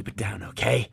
keep it down, okay?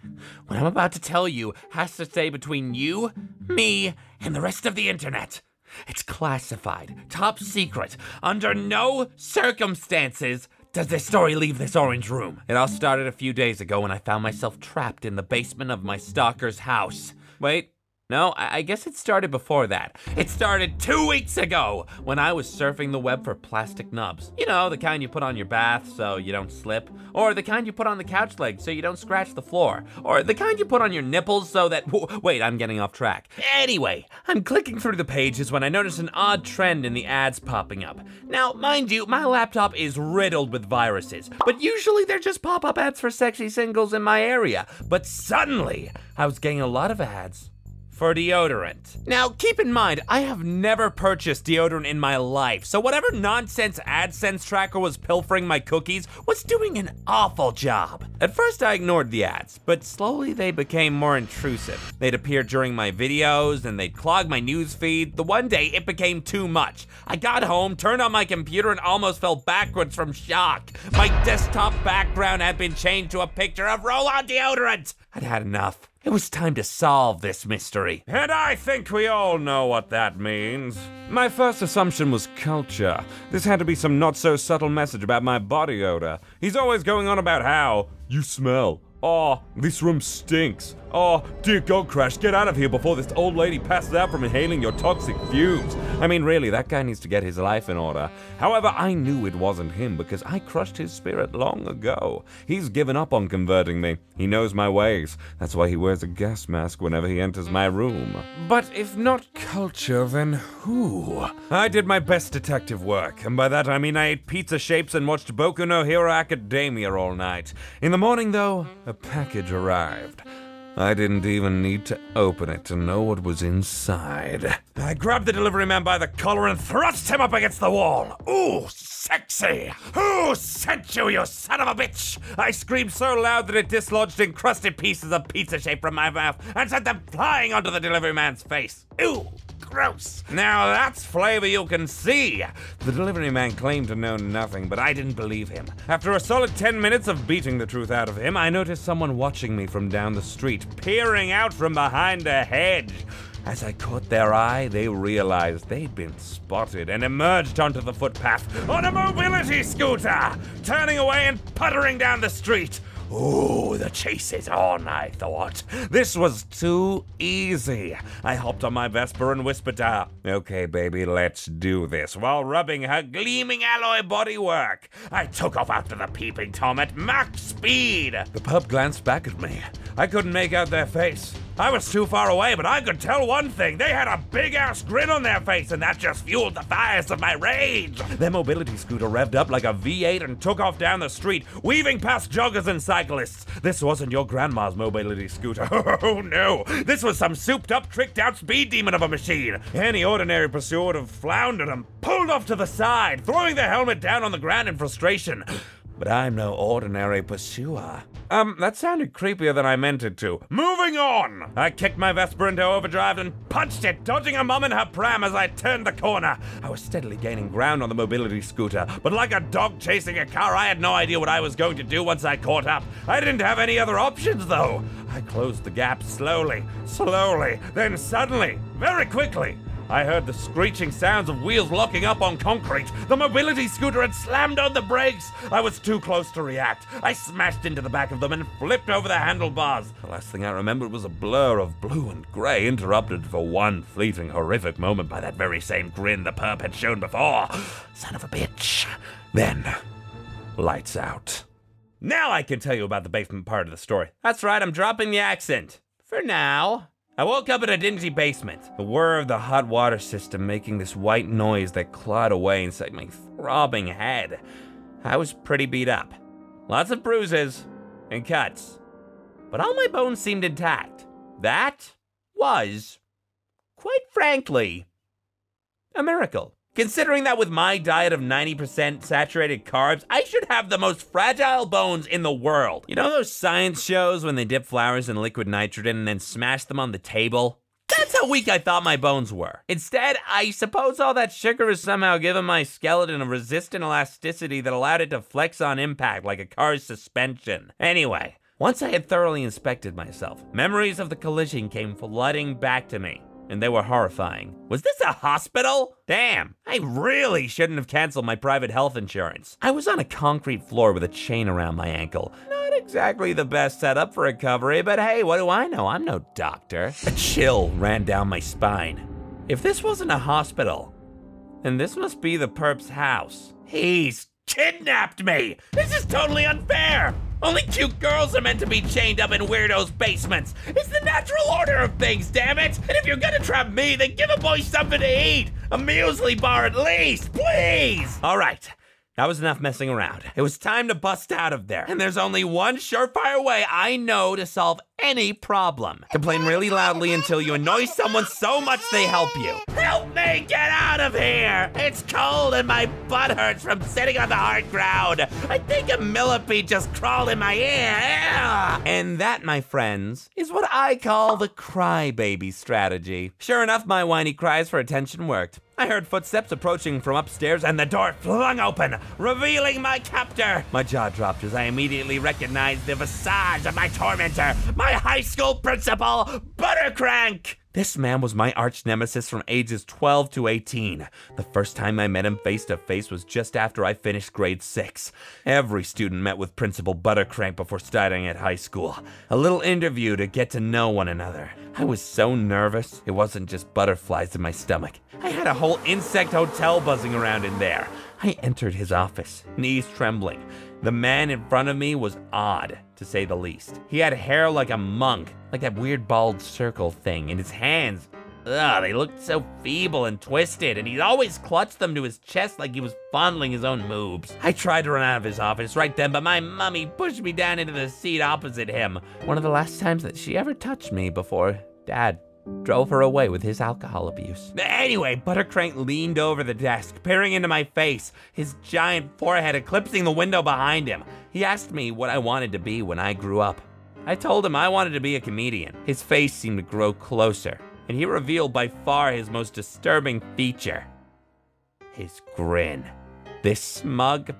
What I'm about to tell you has to stay between you, me, and the rest of the internet. It's classified, top secret. Under no circumstances does this story leave this orange room. It all started a few days ago when I found myself trapped in the basement of my stalker's house. Wait. No, I guess it started before that. It started 2 weeks ago when I was surfing the web for plastic nubs. You know, the kind you put on your bath so you don't slip, or the kind you put on the couch leg so you don't scratch the floor, or the kind you put on your nipples so that... Wait, I'm getting off track. Anyway, I'm clicking through the pages when I notice an odd trend in the ads popping up. Now, mind you, my laptop is riddled with viruses, but usually they're just pop-up ads for sexy singles in my area. But suddenly, I was getting a lot of ads for deodorant. Now, keep in mind, I have never purchased deodorant in my life, so whatever nonsense AdSense tracker was pilfering my cookies was doing an awful job. At first, I ignored the ads, but slowly they became more intrusive. They'd appear during my videos, and they'd clog my news feed. The one day, it became too much. I got home, turned on my computer, and almost fell backwards from shock. My desktop background had been changed to a picture of roll-on deodorant. I'd had enough. It was time to solve this mystery. And I think we all know what that means. My first assumption was culture. This had to be some not-so-subtle message about my body odor. He's always going on about how, you smell. Oh, this room stinks. Oh, dear God, Crash, get out of here before this old lady passes out from inhaling your toxic fumes. I mean, really, that guy needs to get his life in order. However, I knew it wasn't him because I crushed his spirit long ago. He's given up on converting me. He knows my ways. That's why he wears a gas mask whenever he enters my room. But if not culture, then who? I did my best detective work, and by that I mean I ate pizza shapes and watched Boku no Hero Academia all night. In the morning, though, a package arrived. I didn't even need to open it to know what was inside. I grabbed the delivery man by the collar and thrust him up against the wall. Ooh, sexy! Who sent you, you son of a bitch? I screamed so loud that it dislodged encrusted pieces of pizza shape from my mouth and sent them flying onto the delivery man's face. Ew! Gross. Now that's flavor you can see. The delivery man claimed to know nothing, but I didn't believe him. After a solid 10 minutes of beating the truth out of him, I noticed someone watching me from down the street, peering out from behind a hedge. As I caught their eye, they realized they'd been spotted and emerged onto the footpath on a mobility scooter, turning away and puttering down the street. Ooh, the chase is on, I thought. This was too easy. I hopped on my Vespa and whispered to her, okay, baby, let's do this, while rubbing her gleaming alloy bodywork. I took off after the peeping Tom at max speed. The pup glanced back at me. I couldn't make out their face. I was too far away, but I could tell one thing. They had a big-ass grin on their face, and that just fueled the fires of my rage. Their mobility scooter revved up like a V8 and took off down the street, weaving past joggers and cyclists. This wasn't your grandma's mobility scooter. Oh, no. This was some souped-up, tricked-out speed demon of a machine. Any ordinary pursuer would have floundered and pulled off to the side, throwing their helmet down on the ground in frustration. But I'm no ordinary pursuer. That sounded creepier than I meant it to. Moving on! I kicked my Vespa into overdrive and punched it, dodging a mum in her pram as I turned the corner. I was steadily gaining ground on the mobility scooter, but like a dog chasing a car, I had no idea what I was going to do once I caught up. I didn't have any other options, though. I closed the gap slowly, then suddenly, very quickly, I heard the screeching sounds of wheels locking up on concrete. The mobility scooter had slammed on the brakes. I was too close to react. I smashed into the back of them and flipped over the handlebars. The last thing I remembered was a blur of blue and grey, interrupted for one fleeting horrific moment by that very same grin the perp had shown before. Son of a bitch. Then, lights out. Now I can tell you about the basement part of the story. That's right, I'm dropping the accent. For now. I woke up in a dingy basement, the whir of the hot water system making this white noise that clawed away inside my throbbing head. I was pretty beat up. Lots of bruises and cuts, but all my bones seemed intact. That was, quite frankly, a miracle. Considering that with my diet of 90% saturated carbs, I should have the most fragile bones in the world. You know those science shows when they dip flowers in liquid nitrogen and then smash them on the table? That's how weak I thought my bones were. Instead, I suppose all that sugar has somehow given my skeleton a resistant elasticity that allowed it to flex on impact like a car's suspension. Anyway, Once I had thoroughly inspected myself, memories of the collision came flooding back to me, and they were horrifying. Was this a hospital? Damn, I really shouldn't have canceled my private health insurance. I was on a concrete floor with a chain around my ankle. Not exactly the best setup for recovery, but hey, what do I know? I'm no doctor. A chill ran down my spine. If this wasn't a hospital, then this must be the perp's house. He's kidnapped me! This is totally unfair! Only cute girls are meant to be chained up in weirdos' basements. It's the natural order of things, damn it! And if you're gonna trap me, then give a boy something to eat! A muesli bar at least, please! Alright, that was enough messing around. It was time to bust out of there. And there's only one surefire way I know to solve any problem. Complain really loudly until you annoy someone so much they help you. Help me get out of here! It's cold and my butt hurts from sitting on the hard ground. I think a millipede just crawled in my ear. And that, my friends, is what I call the crybaby strategy. Sure enough, my whiny cries for attention worked. I heard footsteps approaching from upstairs and the door flung open, revealing my captor. My jaw dropped as I immediately recognized the visage of my tormentor, my high school principal, Buttercrank. This man was my arch nemesis from ages 12 to 18. The first time I met him face to face was just after I finished grade 6. Every student met with Principal Buttercrank before starting at high school. A little interview to get to know one another. I was so nervous, it wasn't just butterflies in my stomach. I had a whole insect hotel buzzing around in there. I entered his office, knees trembling. The man in front of me was odd, to say the least. He had hair like a monk, like that weird bald circle thing, and his hands, they looked so feeble and twisted, and he'd always clutched them to his chest like he was fondling his own moobs. I tried to run out of his office right then, but my mummy pushed me down into the seat opposite him. One of the last times that she ever touched me before Dad drove her away with his alcohol abuse. Anyway, Buttercrank leaned over the desk, peering into my face, his giant forehead eclipsing the window behind him. He asked me what I wanted to be when I grew up. I told him I wanted to be a comedian. His face seemed to grow closer, and he revealed by far his most disturbing feature: his grin. This smug,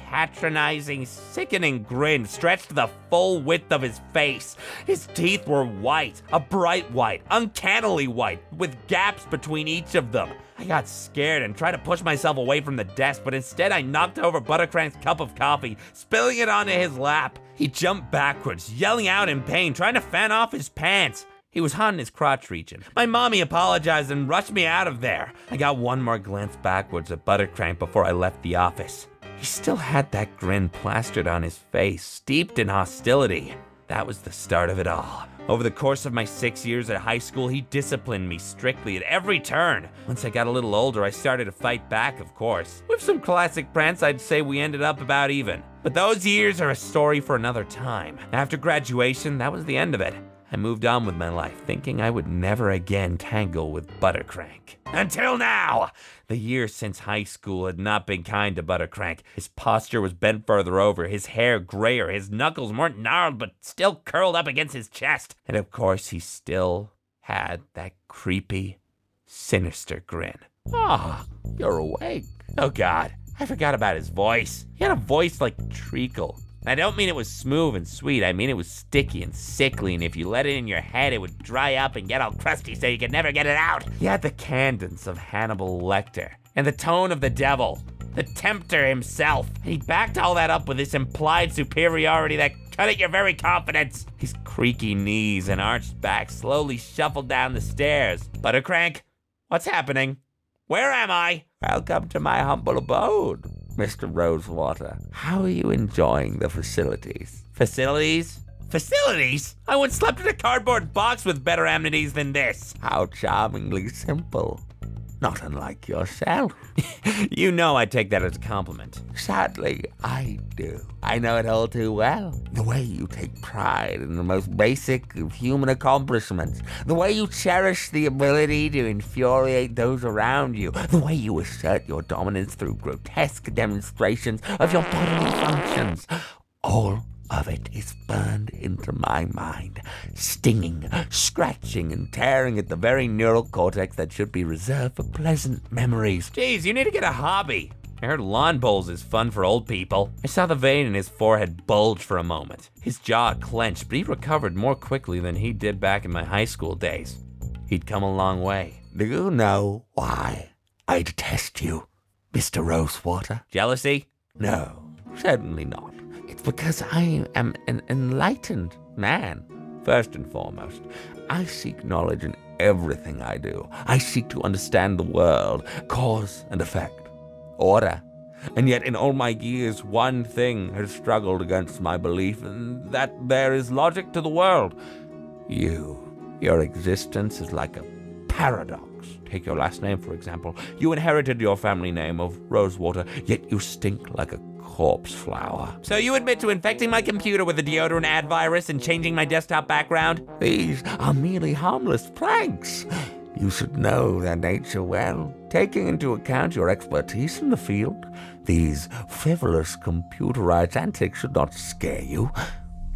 patronizing, sickening grin stretched the full width of his face. His teeth were white, a bright white, uncannily white, with gaps between each of them. I got scared and tried to push myself away from the desk, but instead I knocked over Buttercrank's cup of coffee, spilling it onto his lap. He jumped backwards, yelling out in pain, trying to fan off his pants. He was hot in his crotch region. My mommy apologized and rushed me out of there. I got one more glance backwards at Buttercrank before I left the office. He still had that grin plastered on his face, steeped in hostility. That was the start of it all. Over the course of my 6 years at high school, he disciplined me strictly at every turn. Once I got a little older, I started to fight back, of course. With some classic pranks, I'd say we ended up about even. But those years are a story for another time. After graduation, that was the end of it. I moved on with my life, thinking I would never again tangle with Buttercrank. Until now! The years since high school had not been kind to Buttercrank. His posture was bent further over, his hair grayer, his knuckles weren't gnarled but still curled up against his chest. And of course, he still had that creepy, sinister grin. Ah, you're awake. Oh God, I forgot about his voice. He had a voice like treacle. I don't mean it was smooth and sweet, I mean it was sticky and sickly, and if you let it in your head, it would dry up and get all crusty so you could never get it out. He had the cadence of Hannibal Lecter, and the tone of the devil, the tempter himself. And he backed all that up with this implied superiority that cut at your very confidence. His creaky knees and arched back slowly shuffled down the stairs. Buttercrank, what's happening? Where am I? Welcome to my humble abode, Mr. Rosewater. How are you enjoying the facilities? Facilities? Facilities? I once slept in a cardboard box with better amenities than this. How charmingly simple. Not unlike yourself. You know I take that as a compliment. Sadly, I do. I know it all too well. The way you take pride in the most basic of human accomplishments. The way you cherish the ability to infuriate those around you. The way you assert your dominance through grotesque demonstrations of your bodily functions. All of it is burned into my mind, stinging, scratching, and tearing at the very neural cortex that should be reserved for pleasant memories. Geez, you need to get a hobby. I heard lawn bowls is fun for old people. I saw the vein in his forehead bulge for a moment. His jaw clenched, but he recovered more quickly than he did back in my high school days. He'd come a long way. Do you know why I detest you, Mr. Rosewater? Jealousy? No, certainly not. It's because I am an enlightened man. First and foremost, I seek knowledge in everything I do. I seek to understand the world, cause and effect, order. And yet in all my years, one thing has struggled against my belief, and that there is logic to the world. Your existence is like a paradox. Take your last name, for example. You inherited your family name of Rosewater, yet you stink like a corpse flower. So you admit to infecting my computer with a deodorant ad virus and changing my desktop background? These are merely harmless pranks. You should know their nature well. Taking into account your expertise in the field, these frivolous computerized antics should not scare you.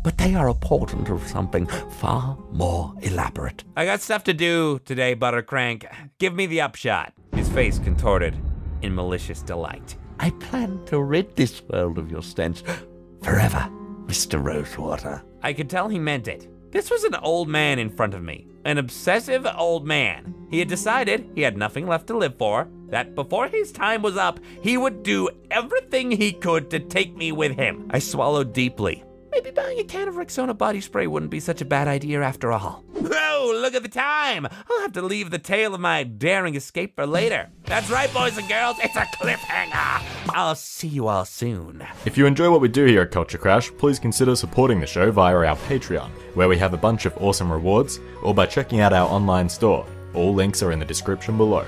But they are a portent of something far more elaborate. I got stuff to do today, Buttercrank. Give me the upshot. His face contorted in malicious delight. I plan to rid this world of your stench forever, Mr. Rosewater. I could tell he meant it. This was an old man in front of me. An obsessive old man. He had decided he had nothing left to live for, that before his time was up, he would do everything he could to take me with him. I swallowed deeply. Maybe buying a can of Rexona body spray wouldn't be such a bad idea after all. Whoa, look at the time! I'll have to leave the tale of my daring escape for later. That's right, boys and girls, it's a cliffhanger! I'll see you all soon. If you enjoy what we do here at Culture Crash, please consider supporting the show via our Patreon, where we have a bunch of awesome rewards, or by checking out our online store. All links are in the description below.